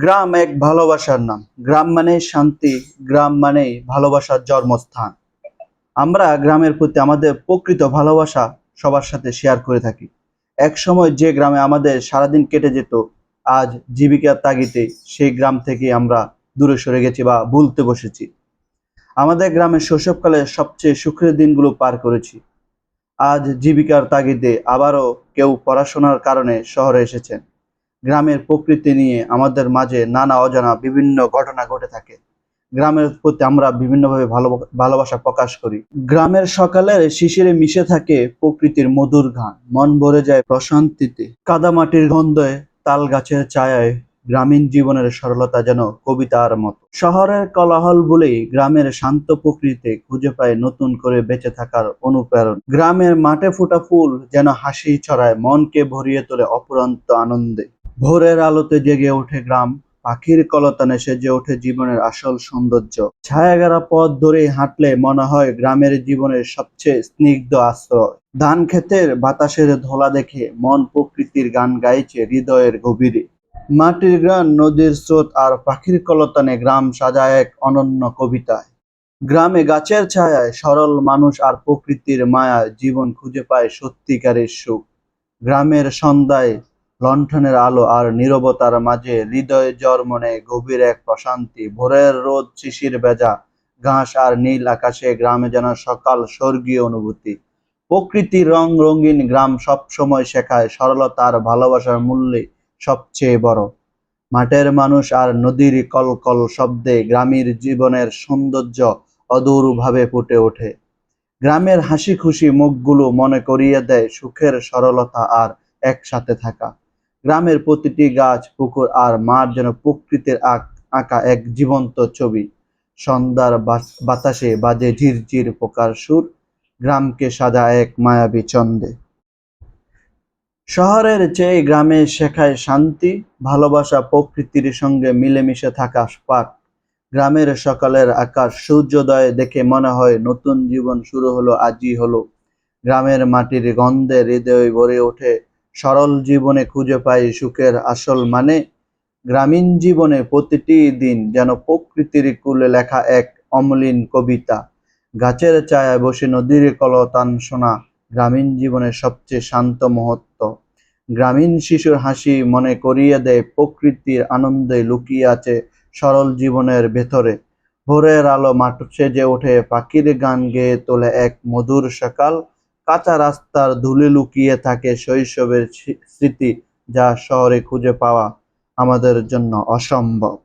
গ্রাম এক ভালোবাসার নাম। গ্রাম মানেই শান্তি, গ্রাম মানেই ভালোবাসার জন্মস্থান। আমরা গ্রামের প্রতি আমাদের প্রকৃত ভালোবাসা সবার সাথে শেয়ার করে থাকি। একসময় যে গ্রামে আমাদের সারাদিন কেটে যেত, আজ জীবিকার তাগিদে সেই গ্রাম থেকে আমরা দূরে সরে গেছি বা ভুলতে বসেছি। আমাদের গ্রামের শৈশবকালের সবচেয়ে সুখের দিনগুলো পার করেছি। আজ জীবিকার তাগিদে আবারও কেউ পড়াশোনার কারণে শহরে এসেছেন। গ্রামের প্রকৃতি নিয়ে আমাদের মাঝে নানা অজানা বিভিন্ন ঘটনা ঘটে থাকে। গ্রামের প্রতি আমরা বিভিন্নভাবে ভালোবাসা প্রকাশ করি। গ্রামের সকালের শিশিরে মিশে থাকে প্রকৃতির মধুর গান, মন ভরে যায় প্রশান্তিতে। কাদামাটির গন্ধে, তাল গাছের ছায়ায় গ্রামীণ জীবনের সরলতা যেন কবিতার মতো। শহরের কোলাহল ভুলেই গ্রামের শান্ত প্রকৃতিতে খুঁজে পায় নতুন করে বেঁচে থাকার অনুপ্রেরণা। গ্রামের মাঠে ফোটা ফুল যেন হাসি ছড়ায়, মনকে ভরিয়ে তোলে অফুরন্ত আনন্দে। ভোরের আলোতে জেগে ওঠে গ্রাম, পাখির কলতানে সেজে ওঠে জীবনের আসল সৌন্দর্য। ছায়াঘেরা পথ ধরে হাঁটলে মনে হয় গ্রামের জীবনের সবচেয়ে স্নিগ্ধ আশ্রয়। ধান ক্ষেতের বাতাসের ধোলা দেখে মন প্রকৃতির গান গাইছে হৃদয়ের গভীরে। মাটির গান, নদীর স্রোত আর পাখির কলতানে গ্রাম সাজায় এক অনন্য কবিতায়। গ্রামে গাছের ছায়ায় সরল মানুষ আর প্রকৃতির মায়ায় জীবন খুঁজে পায় সত্যিকারের সুখ। গ্রামের সন্ধ্যায় লণ্ঠনের আলো আর নীরবতার মাঝে হৃদয়ে জন্ম নেয় গভীর এক প্রশান্তি। ভোরের রোদ, শিশির ভেজা ঘাস আর নীল আকাশে গ্রামে যেন সকাল স্বর্গীয় অনুভূতি। প্রকৃতির রং রঙিন গ্রাম সবসময় শেখায় সরলতা আর ভালোবাসার মূল্যে সবচেয়ে বড়। মাঠের মানুষ আর নদীর কলকল শব্দে গ্রামের জীবনের সৌন্দর্য অদূরভাবে ফুটে ওঠে। গ্রামের হাসি খুশি মুখগুলো মনে করিয়ে দেয় সুখের সরলতা আর একসাথে থাকা। গ্রামের প্রতিটি গাছ, পুকুর আর মাঠ যেন প্রকৃতির আঁকা এক জীবন্ত ছবি। সন্ধ্যার বাতাসে বাজে ঝিরঝির পোকার সুর, গ্রামকে সাজায় এক মায়াবী ছন্দে। শহরের চেয়ে গ্রামে শেখায় শান্তি, ভালোবাসা, প্রকৃতির সঙ্গে মিলেমিশে থাকা পাঠ। গ্রামের সকালের আকাশ সূর্যোদয় দেখে মনে হয় নতুন জীবন শুরু হলো, আজই হলো। গ্রামের মাটির গন্ধে হৃদয় ভরে ওঠে, সরল জীবনে খুঁজে পাই সুখের আসল মানে। গ্রামীণ জীবনে প্রতিটি দিন যেন প্রকৃতির কুলে লেখা এক অমলিন কবিতা। গাছের ছায়ায় বসে নদীর কলতান শোনা গ্রামীণ জীবনের সবচেয়ে শান্ত মুহূর্ত। গ্রামীণ শিশুর হাসি মনে করিয়ে দেয় প্রকৃতির আনন্দে লুকিয়ে আছে সরল জীবনের ভেতরে। ভোরের আলো মাঠ সেজে ওঠে, পাখির গান গেয়ে তোলে এক মধুর সকাল। কাঁচা রাস্তার ধুলি লুকিয়ে থাকে শৈশবের স্মৃতি, যা শহরে খুঁজে পাওয়া আমাদের জন্য অসম্ভব।